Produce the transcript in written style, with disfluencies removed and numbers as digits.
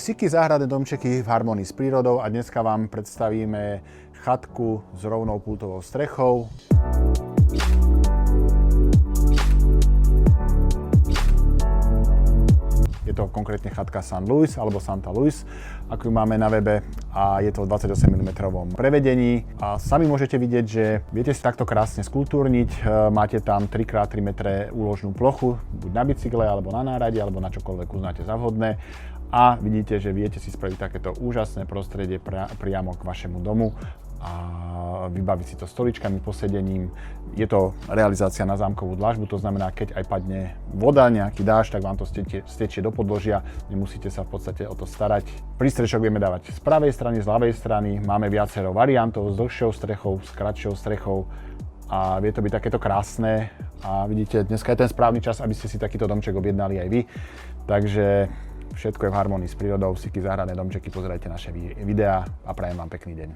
Siky záhradné domčeky v harmonii s prírodou a dneska vám predstavíme chatku s rovnou pultovou strechou. Je to konkrétne chatka San Luis alebo Santa Luis, ako ju máme na webe, a je to v 28 mm prevedení. A sami môžete vidieť, že viete si takto krásne skultúrniť. Máte tam 3x3 metre úložnú plochu, buď na bicykle, alebo na nárade, alebo na čokoľvek uznáte za vhodné. A vidíte, že viete si spraviť takéto úžasné prostredie priamo k vašemu domu a vybaviť si to stoličkami, posedením. Je to realizácia na zámkovú dlažbu, to znamená, keď aj padne voda, nejaký dážď, tak vám to stečie do podložia, nemusíte sa v podstate o to starať. Prístrešok vieme dávať z pravej strany, z ľavej strany, máme viacero variantov s dlhšou strechou, s kratšou strechou a vie to byť takéto krásne. A vidíte, dneska je ten správny čas, aby ste si takýto domček objednali aj vy. Takže všetko je v harmonii s prírodou, Siky záhradné domčeky, pozerajte naše videá a prajem vám pekný deň.